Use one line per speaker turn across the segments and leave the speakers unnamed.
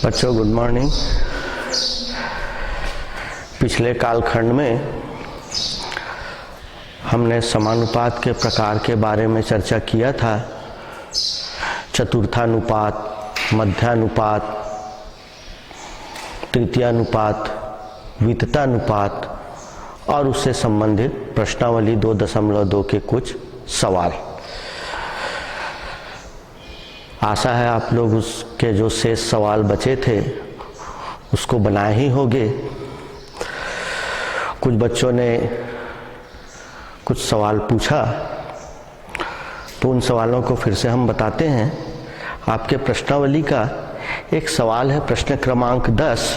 बच्चों good morning. पिछले कालखंड में हमने समानुपात के प्रकार के बारे में चर्चा किया था। चतुर्थानुपात, मध्यानुपात, तृतीयानुपात, विततानुपात और उससे संबंधित प्रश्नावली 2.2 के कुछ सवाल। आशा है आप लोग उसके जो शेष सवाल बचे थे उसको बनाए ही होंगे। कुछ बच्चों ने कुछ सवाल पूछा तो उन सवालों को फिर से हम बताते हैं। आपके प्रश्नावली का एक सवाल है प्रश्न क्रमांक 10।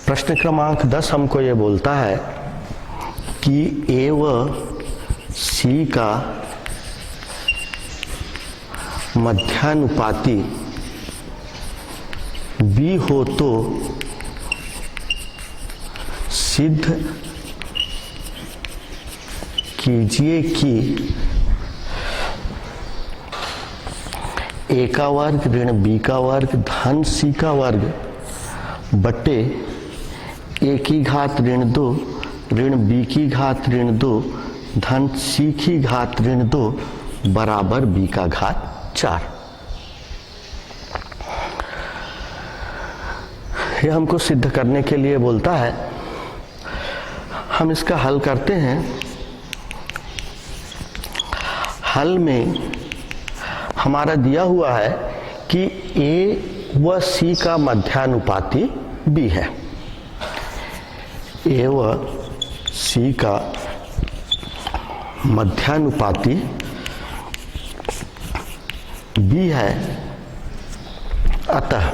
प्रश्न क्रमांक 10 हमको ये बोलता है कि ए व सी का मध्यानुपाती बी हो तो सिद्ध कीजिए कि ए का वर्ग ऋण बी का वर्ग धन सी का वर्ग बटे ए की घात ऋण 2 ऋण बी की घात ऋण 2 धन सी की घात ऋण 2 बराबर बी का घात 4। यह हमको सिद्ध करने के लिए बोलता है। हम इसका हल करते हैं। हल में हमारा दिया हुआ है कि ए व सी का मध्यानुपाती बी है। ए व सी का मध्यानुपाती बी है, अतः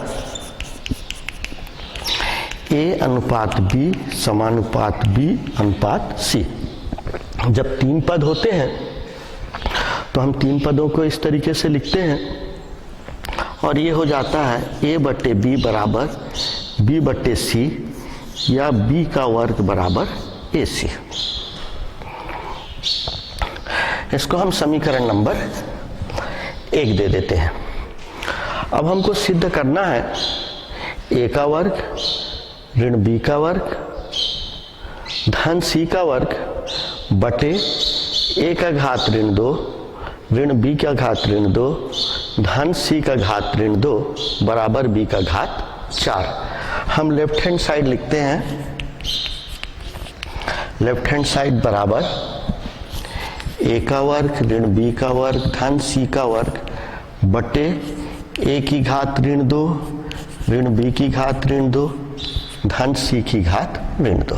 ए अनुपात बी समानुपात बी अनुपात सी। जब 3 पद होते हैं तो हम 3 पदों को इस तरीके से लिखते हैं और ये हो जाता है ए बटे बी बराबर बी बटे सी या बी का वर्ग बराबर ए सी। इसको हम समीकरण नंबर 1 दे देते हैं। अब हमको सिद्ध करना है ए का वर्ग ऋण बी का वर्ग धन सी का वर्ग बटे ए का घात ऋण 2 ऋण बी का घात ऋण 2 धन सी का घात ऋण 2 बराबर बी का घात 4। हम लेफ्ट हैंड साइड लिखते हैं। लेफ्ट हैंड साइड बराबर ए का वर्ग ऋण बी का वर्ग धन सी का वर्ग बटे ए की घात ऋण 2 ऋण बी की घात ऋण 2 धन सी की घात ऋण 2।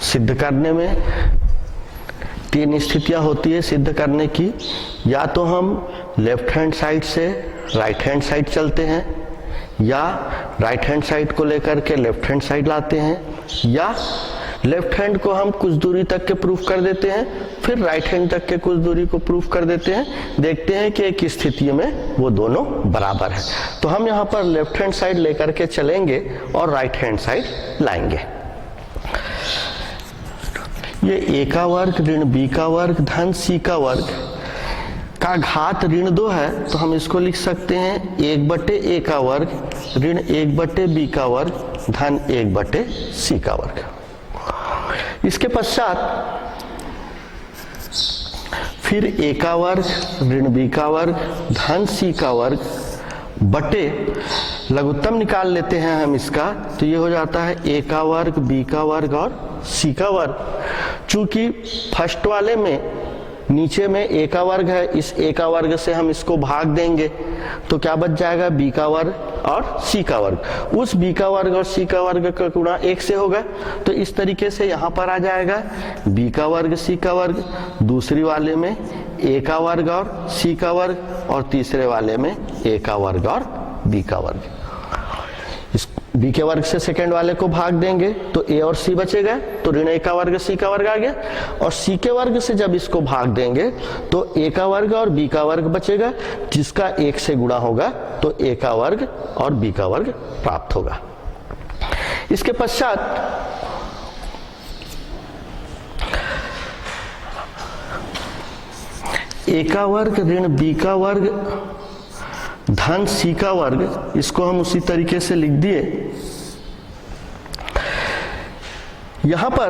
सिद्ध करने में 3 स्थितियां होती है सिद्ध करने की। या तो हम लेफ्ट हैंड साइड से राइट हैंड साइड चलते हैं, या राइट हैंड साइड को लेकर के लेफ्ट हैंड साइड लाते हैं, या लेफ्ट हैंड को हम कुछ दूरी तक के प्रूफ कर देते हैं, फिर राइट हैंड तक के कुछ दूरी को प्रूफ कर देते हैं। देखते हैं कि एक स्थिति में वो दोनों बराबर है। तो हम यहाँ पर लेफ्ट हैंड साइड लेकर के चलेंगे और राइट हैंड साइड लाएंगे। ये ए का वर्ग ऋण बी का वर्ग धन सी का वर्ग का घात ऋण 2 है, तो हम इसको लिख सकते हैं 1 बटे ए का वर्ग ऋण 1 बटे बी का वर्ग धन 1 बटे सी का वर्ग। इसके पश्चात फिर ए का वर्ग ऋण बी का वर्ग धन सी का वर्ग बटे लघुत्तम निकाल लेते हैं हम इसका, तो ये हो जाता है ए का वर्ग बी का वर्ग और सी का वर्ग। चूंकि फर्स्ट वाले में नीचे में ए का वर्ग है, इस ए का वर्ग से हम इसको भाग देंगे तो क्या बच जाएगा बी का वर्ग और सी का वर्ग। उस बी का वर्ग और सी का वर्ग का गुणा 1 से होगा, तो इस तरीके से यहाँ पर आ जाएगा बी का वर्ग सी का वर्ग, दूसरी वाले में ए का वर्ग और सी का वर्ग, और तीसरे वाले में ए का वर्ग और बी का वर्ग। इस बी के वर्ग से सेकेंड वाले को भाग देंगे तो ए और सी बचेगा, तो ऋण ए का वर्ग सी का वर्ग आ गया, और सी के वर्ग से जब इसको भाग देंगे तो ए का वर्ग और बी का वर्ग बचेगा, जिसका 1 से गुणा होगा तो ए का वर्ग और बी का वर्ग प्राप्त होगा। इसके पश्चात ए का वर्ग ऋण बी का वर्ग धन सी का वर्ग, इसको हम उसी तरीके से लिख दिए। यहां पर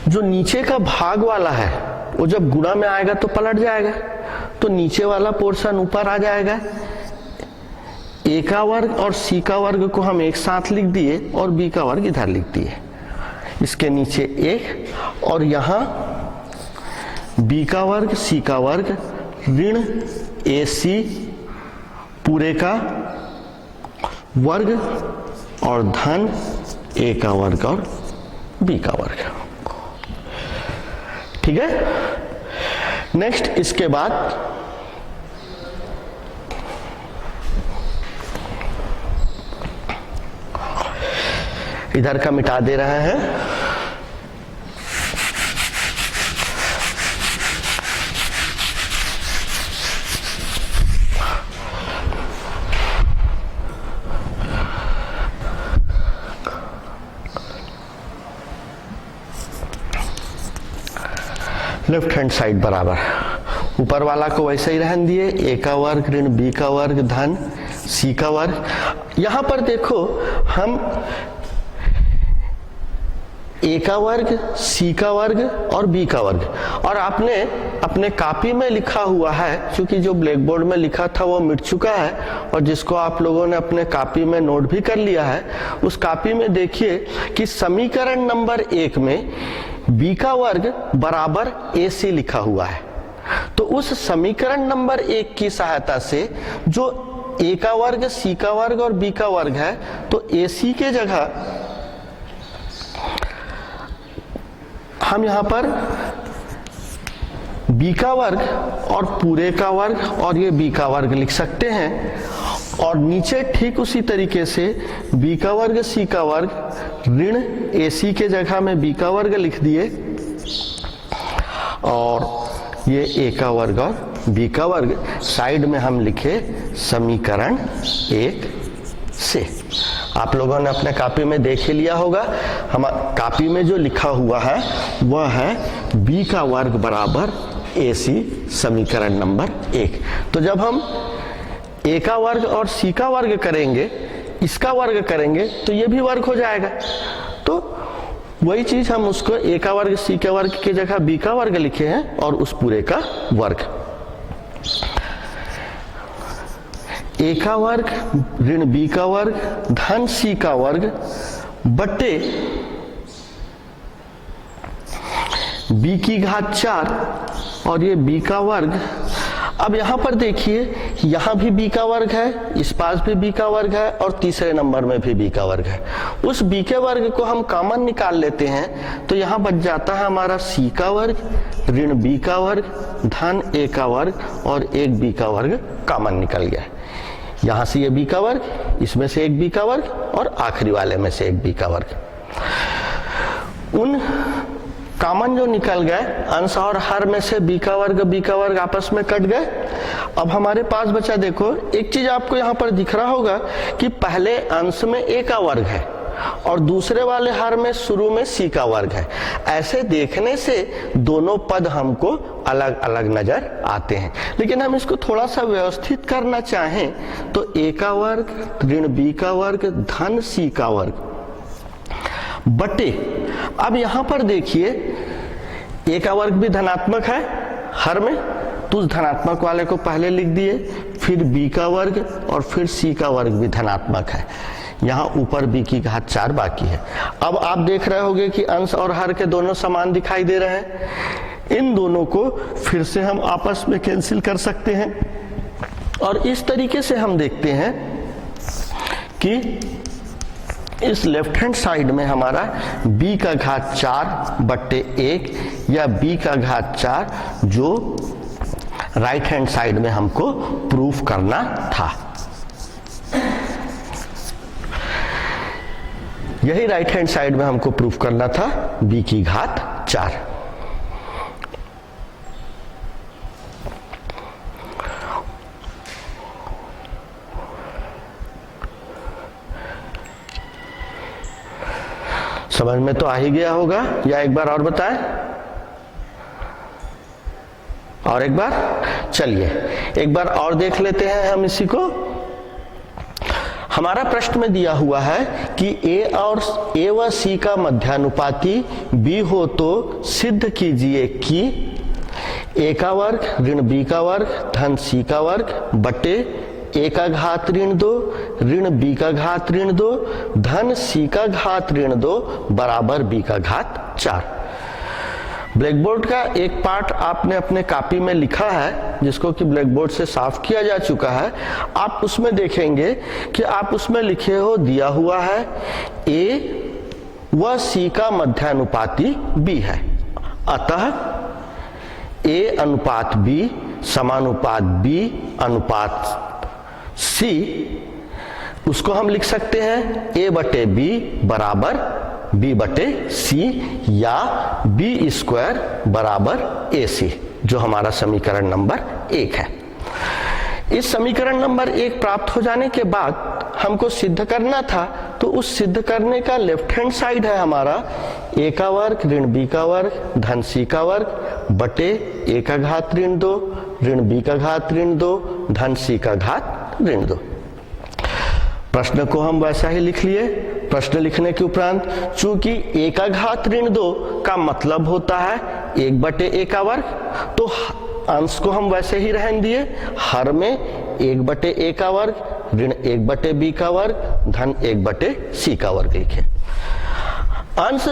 जो नीचे का भाग वाला है वो जब गुणा में आएगा तो पलट जाएगा, तो नीचे वाला पोर्शन ऊपर आ जाएगा। ए का वर्ग और सी का वर्ग को हम एक साथ लिख दिए और बी का वर्ग इधर लिख दिए, इसके नीचे एक, और यहां बी का वर्ग सी का वर्ग ऋण ए सी पूरे का वर्ग और धन ए का वर्ग और बी का वर्ग। ठीक है। नेक्स्ट इसके बाद इधर का मिटा दे रहे हैं। लेफ्ट हैंड साइड बराबर, ऊपर वाला को वैसे ही रहने दिए, ए का वर्ग ऋण बी का वर्ग धन सी का वर्ग। यहां पर देखो हम ए का वर्ग सी का वर्ग और बी का वर्ग, और आपने अपने कॉपी में लिखा हुआ है, क्योंकि जो ब्लैक बोर्ड में लिखा था वो मिट चुका है, और जिसको आप लोगों ने अपने कॉपी में नोट भी कर लिया है, उस कॉपी में देखिए कि समीकरण नंबर 1 में बी का वर्ग बराबर ए सी लिखा हुआ है। तो उस समीकरण नंबर 1 की सहायता से जो ए का वर्ग सी का वर्ग और बी का वर्ग है, तो ए सी के जगह हम यहां पर बी का वर्ग और पूरे का वर्ग और ये बी का वर्ग लिख सकते हैं, और नीचे ठीक उसी तरीके से बी का वर्ग सी का वर्ग ऋण ए सी के जगह में बी का वर्ग लिख दिए, और ये ए का वर्ग और बी का वर्ग साइड में हम लिखे समीकरण 1 से। आप लोगों ने अपने कॉपी में देख ही लिया होगा, हम कॉपी में जो लिखा हुआ है वह है बी का वर्ग बराबर ए सी समीकरण नंबर 1। तो जब हम ए का वर्ग और सी का वर्ग करेंगे, इसका वर्ग करेंगे, तो ये भी वर्ग हो जाएगा। तो वही चीज हम उसको ए का वर्ग सी के वर्ग की जगह बी का वर्ग लिखे हैं और उस पूरे का वर्ग। ए का वर्ग ऋण बी का वर्ग धन सी का वर्ग बटे बी की घात 4 और ये बी का वर्ग। अब यहां पर देखिए, यहां भी बी का वर्ग है, इस पास भी बी का वर्ग है, और तीसरे नंबर में भी बी का वर्ग है। उस बी के वर्ग को हम कॉमन निकाल लेते हैं, तो यहां बच जाता है हमारा सी का वर्ग ऋण बी का वर्ग धन ए का वर्ग, और एक बी का वर्ग कॉमन निकल गया। यहां से ये बी का वर्ग, इसमें से एक बी का वर्ग, और आखिरी वाले में से एक बी का वर्ग। उन कॉमन जो निकल गए, अंश और हर में से बी का वर्ग आपस में कट गए। अब हमारे पास बचा, देखो एक चीज आपको यहां पर दिख रहा होगा कि पहले अंश में ए का वर्ग है और दूसरे वाले हर में शुरू में सी का वर्ग है। ऐसे देखने से दोनों पद हमको अलग अलग नजर आते हैं, लेकिन हम इसको थोड़ा सा व्यवस्थित करना चाहें तो ए का वर्ग ऋण बी का वर्ग धन सी का वर्ग बटे, अब यहां पर देखिए ए का वर्ग भी धनात्मक है हर में, तो उस धनात्मक वाले को पहले लिख दिए, फिर बी का वर्ग और फिर सी का वर्ग भी धनात्मक है। यहां ऊपर बी की घात 4 बाकी है। अब आप देख रहे होंगे कि अंश और हर के दोनों समान दिखाई दे रहे हैं। इन दोनों को फिर से हम आपस में कैंसिल कर सकते हैं, और इस तरीके से हम देखते हैं कि इस लेफ्ट हैंड साइड में हमारा b का घात 4 बट्टे 1 या b का घात 4 जो राइट हैंड साइड में हमको प्रूफ करना था, यही राइट हैंड साइड में हमको प्रूफ करना था b की घात 4। समझ में तो आ ही गया होगा, या एक बार और बताएं? और एक बार, चलिए एक बार और देख लेते हैं हम इसी को। हमारा प्रश्न में दिया हुआ है कि ए व सी का मध्यानुपाती बी हो तो सिद्ध कीजिए कि ए का वर्ग ऋण बी का वर्ग धन सी का वर्ग बटे ए का घात ऋण 2 ऋण बी का घात ऋण 2 धन सी का घात ऋण 2 बराबर बी का घात 4। ब्लैक बोर्ड का एक पार्ट आपने अपने कॉपी में लिखा है जिसको कि ब्लैक बोर्ड से साफ किया जा चुका है। आप उसमें देखेंगे कि आप उसमें लिखे हो, दिया हुआ है ए व सी का मध्यानुपाती बी है, अतः ए अनुपात बी समानुपात बी अनुपात सी, उसको हम लिख सकते हैं ए बटे बी बराबर बी बटे सी या बी स्क्वायर बराबर ए सी, जो हमारा समीकरण नंबर 1 है। इस समीकरण नंबर 1 प्राप्त हो जाने के बाद हमको सिद्ध करना था, तो उस सिद्ध करने का लेफ्ट हैंड साइड है हमारा ए का वर्ग ऋण बी का वर्ग धन सी का वर्ग बटे ए का घात ऋण 2 ऋण बी का घात ऋण 2 धन सी का घात ऋण 2। प्रश्न को हम वैसा ही लिख लिए। प्रश्न लिखने के उपरांत चूंकि ए का घात ऋण 2 का मतलब होता है 1 बटे ए का वर्ग, तो अंश को हम वैसे ही रहने दिए, हर में 1 बटे ए का वर्ग ऋण 1 बटे बी का वर्ग धन 1 बटे सी का वर्ग लिखे। अंश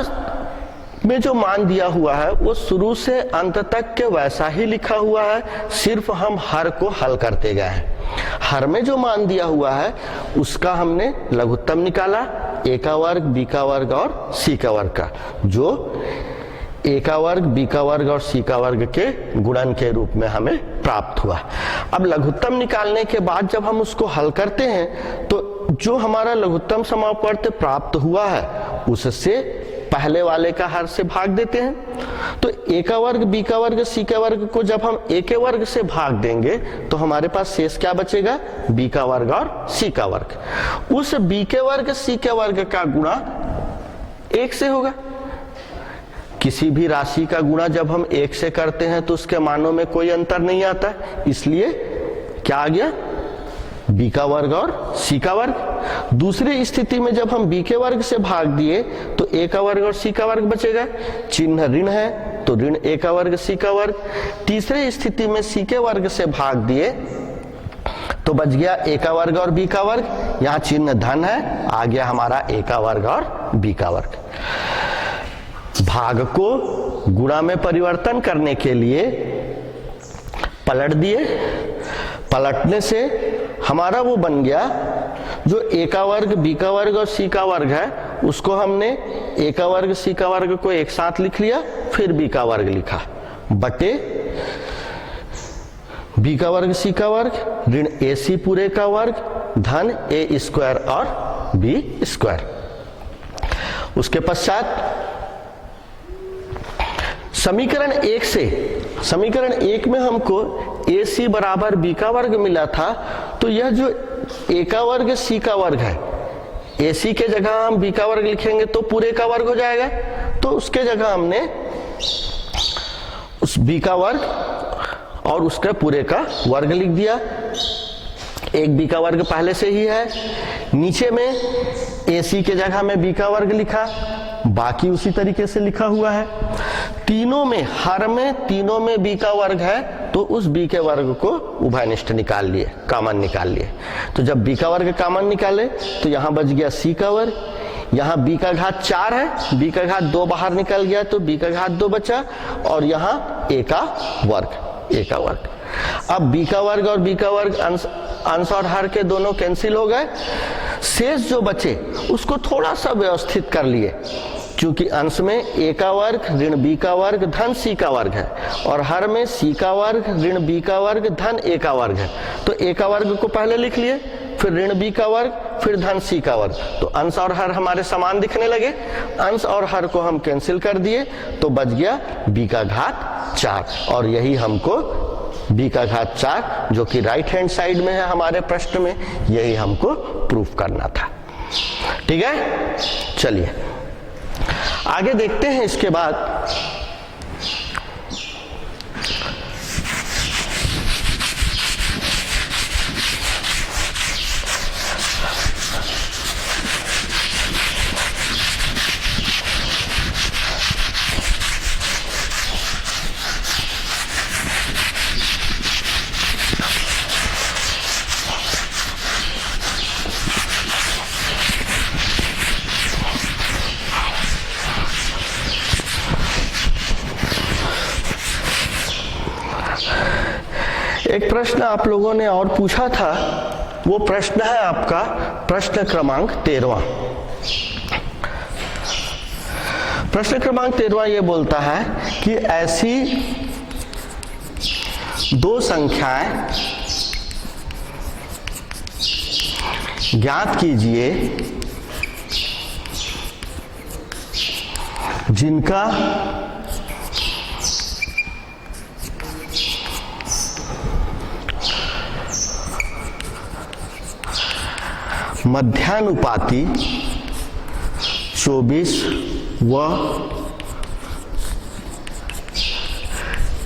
में जो मान दिया हुआ है वो शुरू से अंत तक के वैसा ही लिखा हुआ है, सिर्फ हम हर को हल करते गए हैं। हर में जो मान दिया हुआ है उसका हमने लघुत्तम निकाला, ए का वर्ग बी का वर्ग और सी का वर्ग का, जो ए का वर्ग बी का वर्ग और सी का वर्ग के गुणन के रूप में हमें प्राप्त हुआ। अब लघुत्तम निकालने के बाद जब हम उसको हल करते हैं तो जो हमारा लघुत्तम समापवर्त प्राप्त हुआ है उससे पहले वाले का हर से भाग देते हैं। तो ए का वर्ग बी का वर्ग सी का वर्ग को जब हम ए के वर्ग से भाग देंगे तो हमारे पास शेष क्या बचेगा, बी का वर्ग और सी का वर्ग। उस बी के वर्ग सी के वर्ग का गुणा 1 से होगा। किसी भी राशि का गुणा जब हम 1 से करते हैं तो उसके मानों में कोई अंतर नहीं आता, इसलिए क्या आ गया, बी का वर्ग और सी का वर्ग। दूसरी स्थिति में जब हम बी के वर्ग से भाग दिए तो ए का वर्ग और सी का वर्ग बचेगा, चिन्ह ऋण है तो ऋण ए का वर्ग सी का वर्ग। तीसरी स्थिति में सी के वर्ग से भाग दिए तो बच गया ए का वर्ग और बी का वर्ग, यहाँ चिन्ह धन है, आ गया हमारा ए का वर्ग और बी का वर्ग। भाग को गुणा में परिवर्तन करने के लिए पलट दिए, पलटने से हमारा वो बन गया जो ए का वर्ग बी का वर्ग और सी का वर्ग है उसको हमने ए का वर्ग सी का वर्ग को एक साथ लिख लिया, फिर बी का वर्ग लिखा बटे बी का वर्ग सी का वर्ग ऋण ए सी पूरे का वर्ग धन ए स्क्वायर और बी स्क्वायर। उसके पश्चात समीकरण 1 से, समीकरण 1 में हमको ए सी बराबर बी का वर्ग मिला था, तो यह जो ए का वर्ग सी का वर्ग है, ए सी के जगह हम बी का वर्ग लिखेंगे तो पूरे का वर्ग हो जाएगा, तो उसके जगह हमने उस बी का वर्ग और उसके पूरे का वर्ग लिख दिया। एक बी का वर्ग पहले से ही है, नीचे में ए सी के जगह में बी का वर्ग लिखा, बाकी उसी तरीके से लिखा हुआ है। तीनों में, हर में तीनों में बी का वर्ग है तो उस बी के वर्ग को उभयनिष्ठ निकाल लिए, कॉमन निकाल लिए। तो जब बी का वर्ग कॉमन निकाले तो यहां बच गया सी का वर्ग, यहाँ बी का घात 4 है, बी का घात 2 बाहर निकल गया तो बी का घात 2 बचा, और यहाँ ए का वर्ग, ए का वर्ग। अब बी का वर्ग और बी का वर्ग अंश और हर के दोनों कैंसिल हो गए, शेष जो बचे उसको थोड़ा सा व्यवस्थित कर लिए, क्योंकि अंश में ए का वर्ग ऋण बी का वर्ग धन सी का वर्ग है और हर में सी का वर्ग ऋण बी का वर्ग धन ए का वर्ग है। तो ए का वर्ग को पहले लिख लिए, फिर ऋण बी का वर्ग, फिर धन सी का वर्ग, तो अंश और हर हमारे समान दिखने लगे। अंश और हर को हम कैंसिल कर दिए तो बच गया बी का घात 4, और यही हमको बी का घात 4 जो कि राइट हैंड साइड में है हमारे प्रश्न में, यही हमको प्रूफ करना था। ठीक है, चलिए आगे देखते हैं। इसके बाद एक प्रश्न आप लोगों ने और पूछा था, वो प्रश्न है आपका प्रश्न क्रमांक 13। प्रश्न क्रमांक 13 ये बोलता है कि ऐसी दो संख्याएं ज्ञात कीजिए जिनका मध्यानुपाती 24 व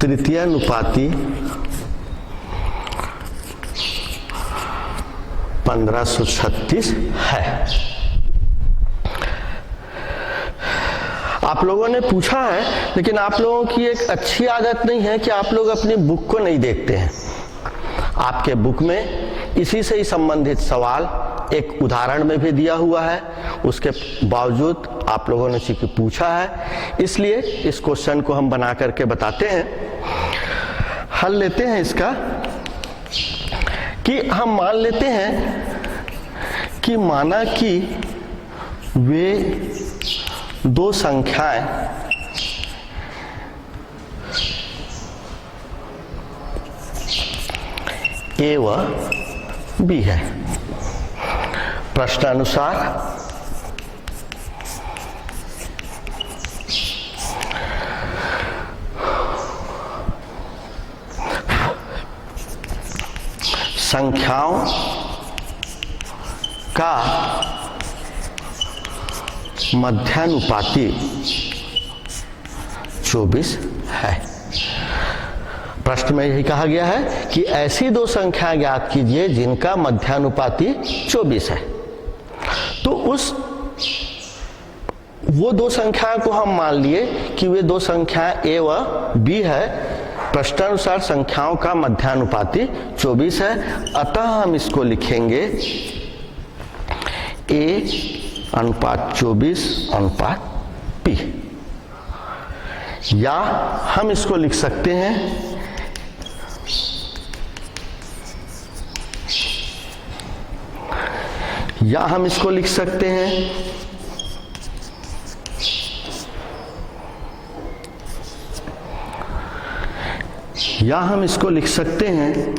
तृतीयानुपाती 1536 है। आप लोगों ने पूछा है, लेकिन आप लोगों की एक अच्छी आदत नहीं है कि आप लोग अपनी बुक को नहीं देखते हैं। आपके बुक में इसी से ही संबंधित सवाल एक उदाहरण में भी दिया हुआ है, उसके बावजूद आप लोगों ने चूंकि पूछा है, इसलिए इस क्वेश्चन को हम बना करके बताते हैं। हल लेते हैं इसका कि हम मान लेते हैं कि माना कि वे दो संख्याएं ए व बी है। प्रश्नानुसार संख्याओं का मध्यानुपाती 24 है। प्रश्न में यही कहा गया है कि ऐसी दो संख्याएं ज्ञात कीजिए जिनका मध्यानुपाती 24 है। तो वो दो संख्याओं को हम मान लिए कि वे दो संख्याएं ए व बी है। प्रश्नानुसार संख्याओं का मध्यानुपाती 24 है, अतः हम इसको लिखेंगे ए अनुपात 24 अनुपात पी। या हम इसको लिख सकते हैं या हम इसको लिख सकते हैं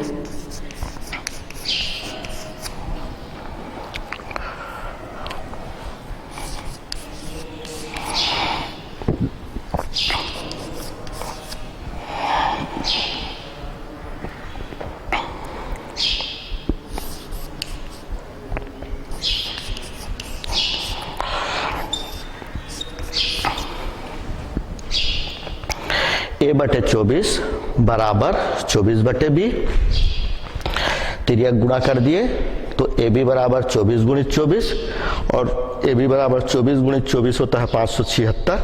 ए बटे 24 बराबर 24 बटे बी। तिर्यक गुणा कर दिए तो ए बी बराबर 24 गुणित 24 और ए बी बराबर 24 गुणित 24 होता है 576।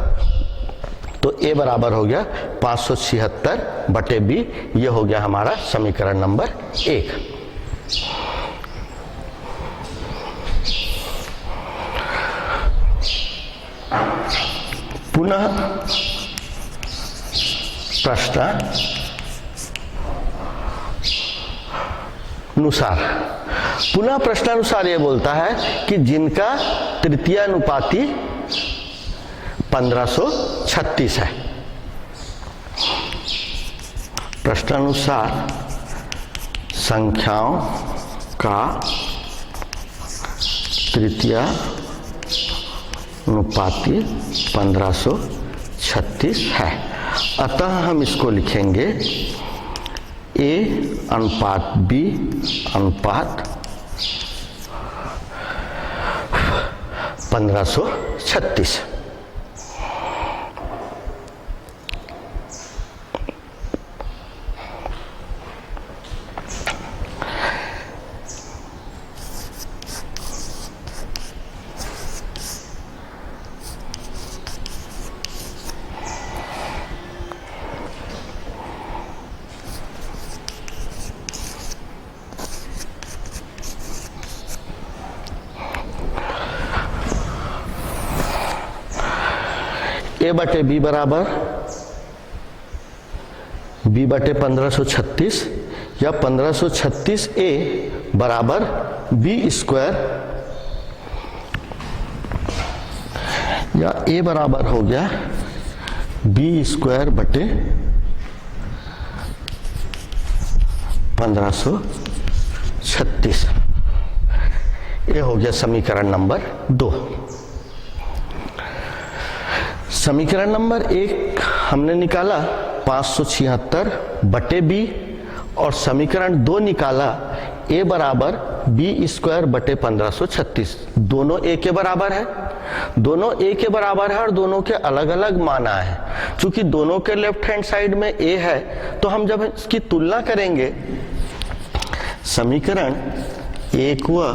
तो ए बराबर हो गया 576 बटे बी। ये हो गया हमारा समीकरण नंबर 1। पुनः प्रश्नानुसार ये बोलता है कि जिनका तृतीयानुपाती 1536 है। प्रश्नानुसार संख्याओं का तृतीयानुपाती 1536 है, अतः हम इसको लिखेंगे ए अनुपात बी अनुपात 1536। ए बटे बी बराबर बी बटे 1536। या 1536a बराबर b स्क्वायर, या a बराबर हो गया b स्क्वायर बटे 1536। ये हो गया समीकरण नंबर 2। समीकरण नंबर 1 हमने निकाला 576 बटे b, और समीकरण 2 निकाला a बराबर b स्क्वायर बटे 1536। दोनों a के बराबर है, दोनों a के बराबर है और दोनों के अलग अलग मान आए हैं। चूंकि दोनों के लेफ्ट हैंड साइड में a है, तो हम जब इसकी तुलना करेंगे, समीकरण 1 व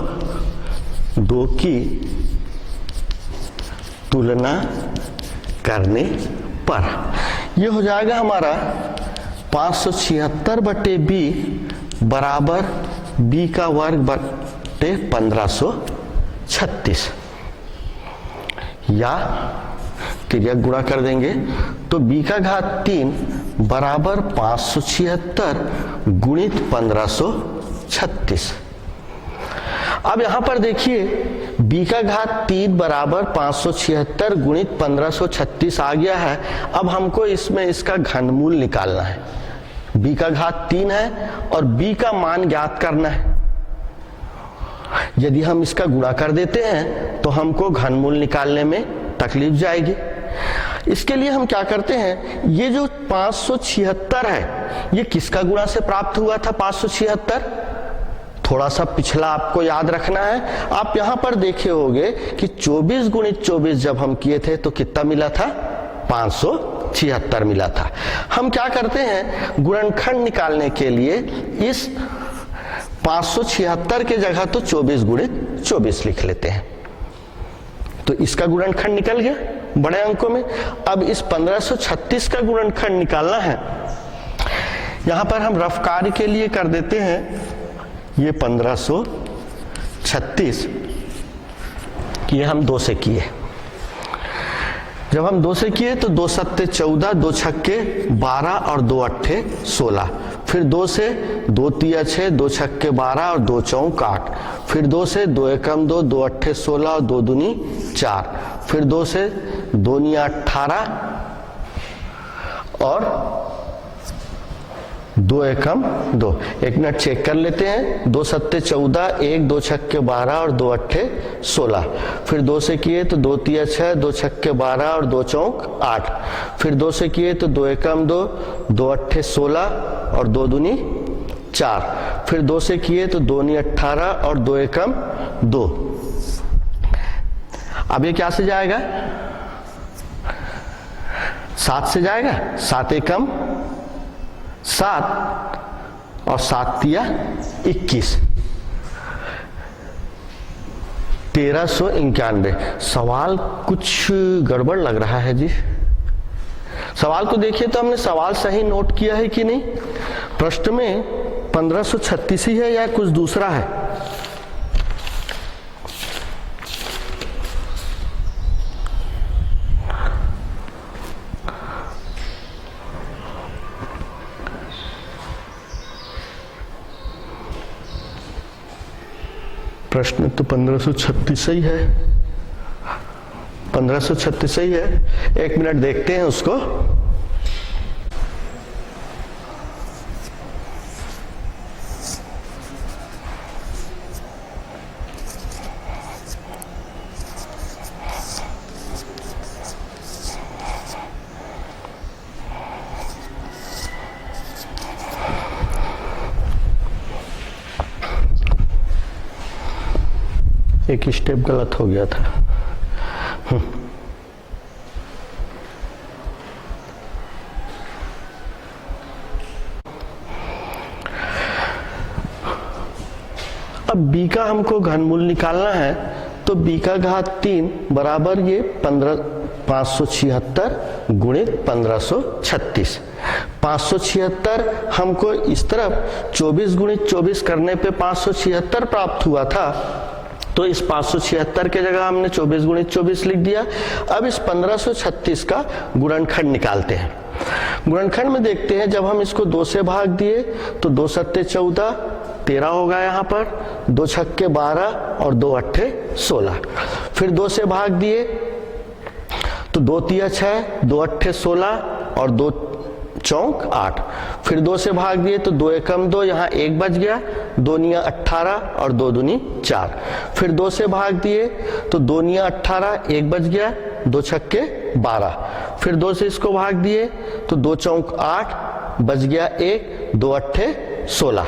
2 की तुलना करने पर यह हो जाएगा हमारा 576 बटे b बराबर b का वर्ग बटे 1536, या क्रिया गुणा कर देंगे तो b का घात 3 बराबर 576 गुणित 1536। अब यहां पर देखिए b का घात 3 बराबर 576 गुणित 1536 आ गया है। अब हमको इसमें इसका घनमूल निकालना है। b का घात 3 है और b का मान ज्ञात करना है। यदि हम इसका गुणा कर देते हैं तो हमको घनमूल निकालने में तकलीफ जाएगी। इसके लिए हम क्या करते हैं, ये जो 576 है ये किसका गुणा से प्राप्त हुआ था 576? थोड़ा सा पिछला आपको याद रखना है। आप यहां पर देखे होंगे कि 24 गुणित 24 जब हम किए थे तो कितना मिला था, 576 मिला था। हम क्या करते हैं, गुणनखंड निकालने के लिए इस 576 के जगह तो 24 गुणित 24 लिख लेते हैं, तो इसका गुणनखंड निकल गया बड़े अंकों में। अब इस 1536 का गुणनखंड निकालना है। यहां पर हम रफ कार्य के लिए कर देते हैं, ये 1536 कि हम 2 से किए। जब हम 2 से किए तो 2 सत्ते 14, 2 छक्के 12 और 2 अट्ठे 16। फिर 2 से 2 तिया 6, 2 छक्के 12 और 2 चौक 8। फिर 2 से 2 एकम 2, 2 अट्ठे 16 और 2 दूनी 4। फिर 2 से 2 निया 18 और 2 एकम 2। एक मिनट चेक कर लेते हैं। 2 सत्ते 14, 1, 2 छक्के 12 और 2 अट्ठे 16। फिर 2 से किए तो 2 तिया 6, 2 छक्के 12 और 2 चौक 8। फिर 2 से किए तो 2 एकम 2, 2 अट्ठे 16 और 2 दूनी 4। फिर 2 से किए तो 2 नी 18 और 2 एकम 2। अब ये क्या से जाएगा, 7 से जाएगा। 7 एकम 7 और 7 तिया 21, 1391। सवाल कुछ गड़बड़ लग रहा है जी। सवाल को देखिए तो हमने सवाल सही नोट किया है कि नहीं। प्रश्न में 1536 ही है या कुछ दूसरा है? प्रश्न तो 1536 ही है, 1536 ही है। एक मिनट देखते हैं उसको। एक स्टेप गलत हो गया था। अब b का हमको घनमूल निकालना है, तो b का घात 3 बराबर ये 576 गुणित 1536। 576 हमको इस तरफ 24 गुणित 24 करने पे 576 प्राप्त हुआ था, तो इस 576 के जगह हमने 24 गुणित 24 लिख दिया। अब इस 1536 का गुणनखंड निकालते हैं। गुणनखंड में देखते हैं, जब हम इसको 2 से भाग दिए तो 2 सत्ते 14, 13 होगा यहाँ पर, 2 छक्के 12 और 2 अट्ठे 16। फिर 2 से भाग दिए तो 2 तिया 6, 2 अट्ठे 16 और 2 चौक 8। फिर 2 से भाग दिए तो 2 एकम 2, यहाँ 1 बच गया, 2 निया 18 और 2 दूनी 4। फिर 2 से भाग दिए तो 2 निया 18, 1 बच गया, 2 छक्के 12। फिर 2 से इसको भाग दिए तो 2 चौक 8, बच गया 1, 2 अट्ठे 16।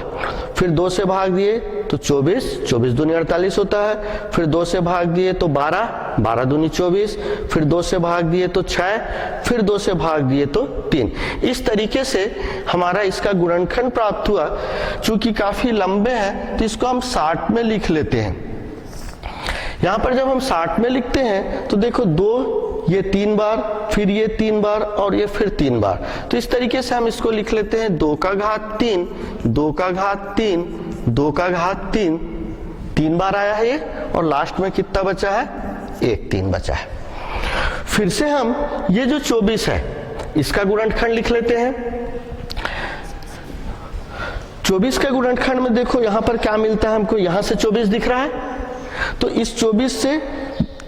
फिर 2 से भाग दिए तो 24, 24 दूनी 48 होता है। फिर 2 से भाग दिए तो 12, 12 दूनी 24। फिर 2 से भाग दिए तो 6, फिर 2 से भाग दिए तो 3। इस तरीके से हमारा इसका गुणनखंड प्राप्त हुआ। चूंकि काफी लंबे हैं तो इसको हम 60 में लिख लेते हैं। यहां पर जब हम 60 में लिखते हैं तो देखो 2 ये 3 बार, फिर ये 3 बार और ये फिर 3 बार। तो इस तरीके से हम इसको लिख लेते हैं 2 का घात 3, 2 का घात 3, 2 का घात 3, 3 बार आया है ये, और लास्ट में कितना बचा है, 1 3 बचा है। फिर से हम ये जो 24 है इसका गुणनखंड लिख लेते हैं। 24 के गुणनखंड में देखो यहां पर क्या मिलता है हमको, यहां से 24 दिख रहा है तो इस 24 से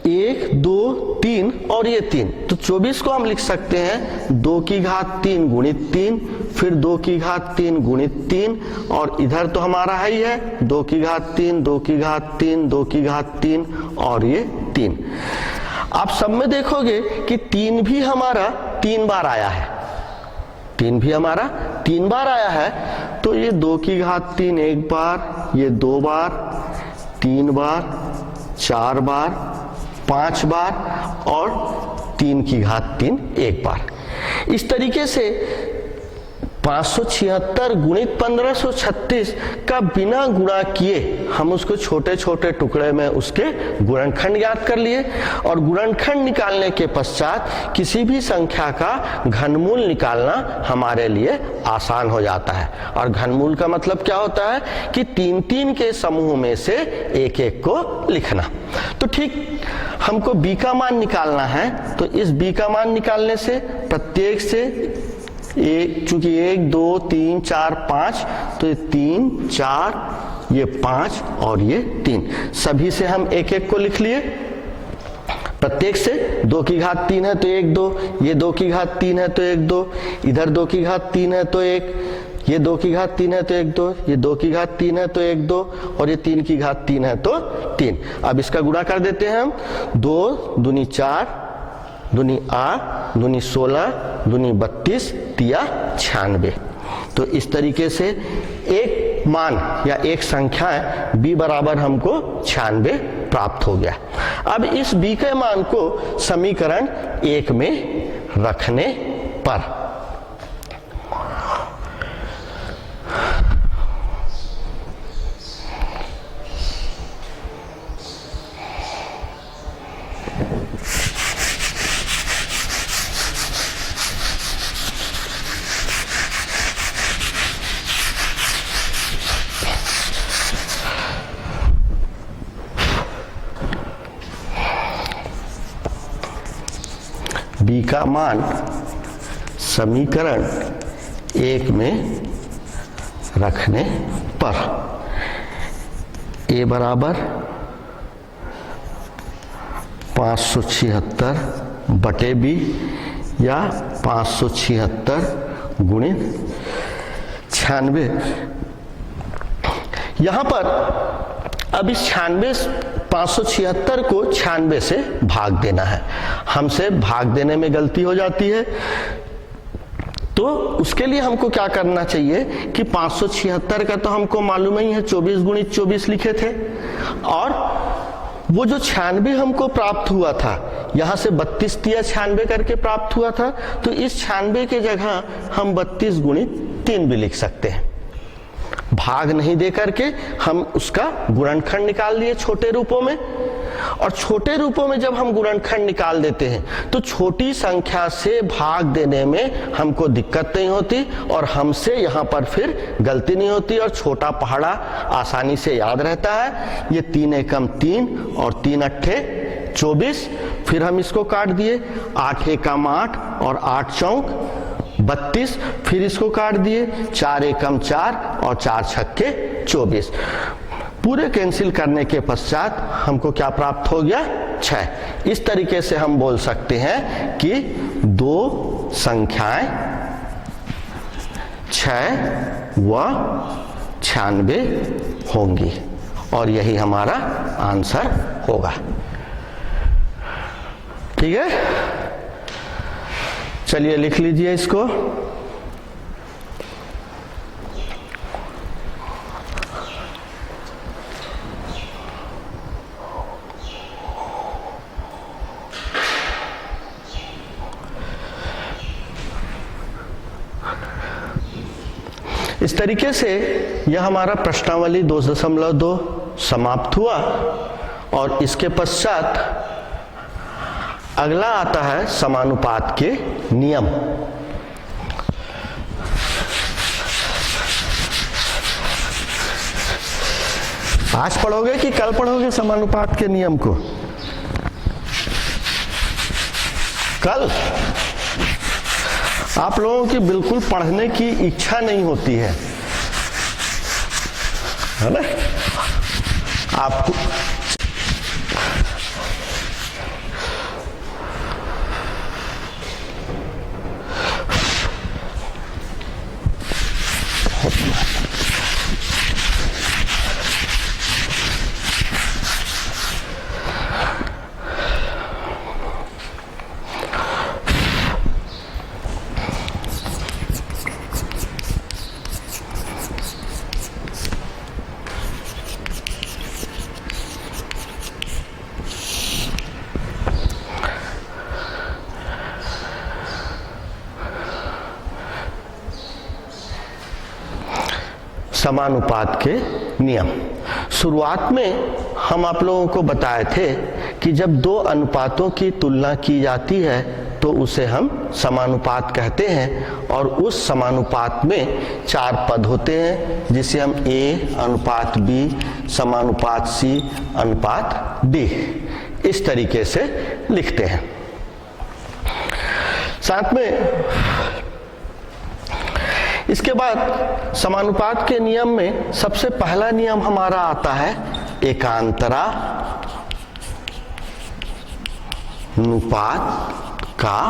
1 2 3 और ये 3, तो 24 को हम लिख सकते हैं 2 की घात 3 गुणित 3, फिर 2 की घात 3 गुणित 3, और इधर तो हमारा है ही है 2 की घात 3, 2 की घात 3, 2 की घात 3 और ये 3। आप सब में देखोगे कि 3 भी हमारा 3 बार आया है, 3 भी हमारा 3 बार आया है। तो ये 2 की घात 3 1 बार, ये 2 बार, 3 बार, 4 बार, 5 बार और 3 की घात 3 1 बार। इस तरीके से 576 गुणित 1536 का बिना गुणा किए हम उसको छोटे छोटे टुकड़े में उसके गुणनखंड ज्ञात कर लिए, और गुणनखंड निकालने के पश्चात किसी भी संख्या का घनमूल निकालना हमारे लिए आसान हो जाता है। और घनमूल का मतलब क्या होता है कि 3-3 के समूह में से एक एक को लिखना। तो ठीक हमको b का मान निकालना है, तो इस b का मान निकालने से प्रत्येक से चूंकि 1 2 3 4 5, तो ये 3 4 ये 5 और ये 3, सभी से हम एक एक को लिख लिए। प्रत्येक से 2 की घात 3 है तो 1 2, ये 2 की घात 3 है तो 1 2, इधर 2 की घात 3 है तो 1, ये 2 की घात 3 है तो 1 2, ये 2 की घात 3 है तो 1 2 और ये 3 की घात 3 है तो 3। अब इसका गुणा कर देते हैं हम, 2 दूनी 4, दूनी 8, दूनी 16, दूनी 32, तिया 96। तो इस तरीके से एक मान या एक संख्या है b बराबर हमको 96 प्राप्त हो गया। अब इस b के मान को समीकरण 1 में रखने पर b का मान समीकरण 1 में रखने पर a बराबर 576 बटे b या 576 गुणित 96। यहां पर अब इस 576 को 96 से भाग देना है। हमसे भाग देने में गलती हो जाती है, तो उसके लिए हमको क्या करना चाहिए कि 576 का तो हमको मालूम ही है 24 गुणित 24 लिखे थे, और वो जो 96 हमको प्राप्त हुआ था यहां से 32 तिया 96 करके प्राप्त हुआ था, तो इस 96 के जगह हम 32 गुणित 3 भी लिख सकते हैं। भाग नहीं दे करके हम उसका गुणनखंड निकाल लिए छोटे रूपों में, और छोटे रूपों में जब हम गुणनखंड निकाल देते हैं तो छोटी संख्या से भाग देने में हमको दिक्कत नहीं होती और हमसे यहाँ पर फिर गलती नहीं होती, और छोटा पहाड़ा आसानी से याद रहता है। ये 3 एकम 3 और 3 अट्ठे 24, फिर हम इसको काट दिए, 8 एकम 8 और 8 चौक 32, फिर इसको काट दिए, 4 एकम 4 और 4 छक्के 24। पूरे कैंसिल करने के पश्चात हमको क्या प्राप्त हो गया? 6। इस तरीके से हम बोल सकते हैं कि दो संख्याएं 6 व 96 होंगी और यही हमारा आंसर होगा। ठीक है, चलिए लिख लीजिए इसको। इस तरीके से यह हमारा प्रश्नावली 2.2 समाप्त हुआ और इसके पश्चात अगला आता है समानुपात के नियम। आज पढ़ोगे कि कल पढ़ोगे समानुपात के नियम को? कल? आप लोगों की बिल्कुल पढ़ने की इच्छा नहीं होती है ना? आपको समानुपात के नियम। शुरुआत में हम आप लोगों को बताए थे कि जब दो अनुपातों की तुलना की जाती है तो उसे हम समानुपात कहते हैं और उस समानुपात में 4 पद होते हैं जिसे हम A अनुपात B समानुपात C अनुपात D इस तरीके से लिखते हैं। साथ में इसके बाद समानुपात के नियम में सबसे पहला नियम हमारा आता है एकांतरा अनुपात का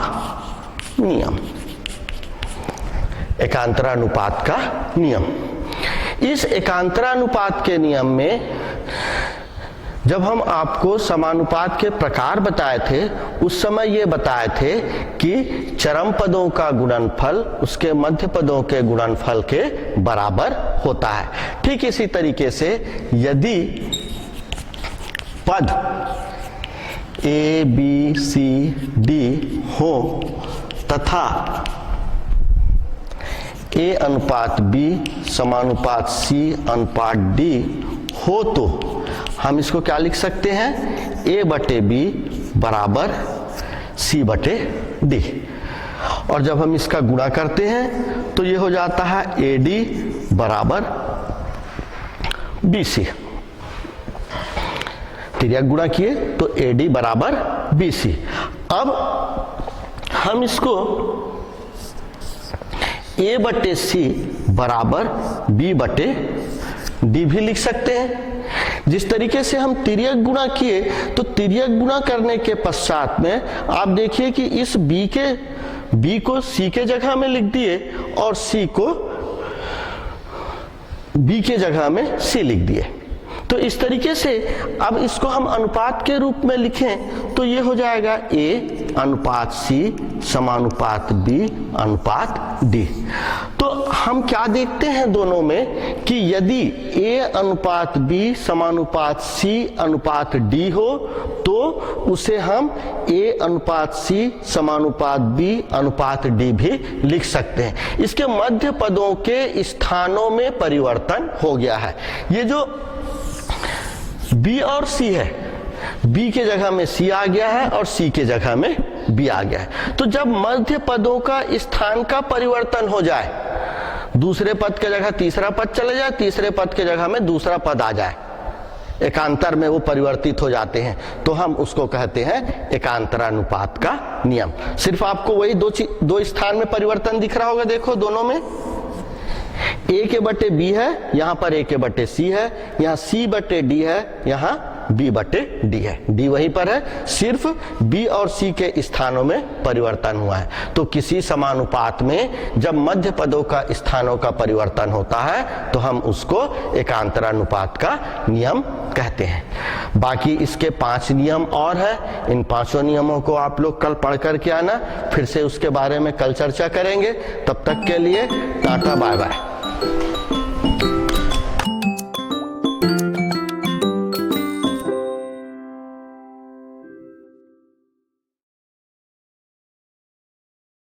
नियम। एकांतरानुपात का नियम। इस एकांतरानुपात के नियम में जब हम आपको समानुपात के प्रकार बताए थे उस समय ये बताए थे कि चरम पदों का गुणनफल उसके मध्य पदों के गुणनफल के बराबर होता है। ठीक इसी तरीके से यदि पद A, B, C, D हो तथा A अनुपात B समानुपात C अनुपात D हो तो हम इसको क्या लिख सकते हैं? A बटे B बराबर C बटे D। और जब हम इसका गुणा करते हैं तो ये हो जाता है AD बराबर BC। तिर्यक गुणा किए तो AD बराबर BC। अब हम इसको A बटे C बराबर B बटे D भी लिख सकते हैं। जिस तरीके से हम तिर्यक गुणा किए तो तिर्यक गुणा करने के पश्चात में आप देखिए कि इस B को C के जगह में लिख दिए और C को B के जगह में C लिख दिए। तो इस तरीके से अब इसको हम अनुपात के रूप में लिखें तो ये हो जाएगा A अनुपात C समानुपात B अनुपात D। तो हम क्या देखते हैं दोनों में कि यदि A अनुपात B समानुपात C अनुपात D हो तो उसे हम A अनुपात C समानुपात B अनुपात D भी लिख सकते हैं। इसके मध्य पदों के स्थानों में परिवर्तन हो गया है। ये जो B और C है, B के जगह में C आ गया है और C के जगह में B आ गया है। तो जब मध्य पदों का स्थान का परिवर्तन हो जाए, दूसरे पद के जगह तीसरा पद चले जाए, तीसरे पद के जगह में दूसरा पद आ जाए, एकांतर में वो परिवर्तित हो जाते हैं, तो हम उसको कहते हैं एकांतरानुपात का नियम। सिर्फ आपको वही दो स्थान में परिवर्तन दिख रहा होगा, देखो दोनों में a के बटे b है, यहां पर a के बटे c है, यहां c बटे d है, यहां b बटे d है। d वहीं पर है, सिर्फ b और c के स्थानों में परिवर्तन हुआ है। तो किसी समानुपात में जब मध्य पदों का स्थानों का परिवर्तन होता है तो हम उसको एकांतरानुपात का नियम कहते हैं। बाकी इसके 5 नियम और है, इन 5 नियमों को आप लोग कल पढ़ कर के आना, फिर से उसके बारे में कल चर्चा करेंगे। तब तक के लिए टाटा बाय बाय।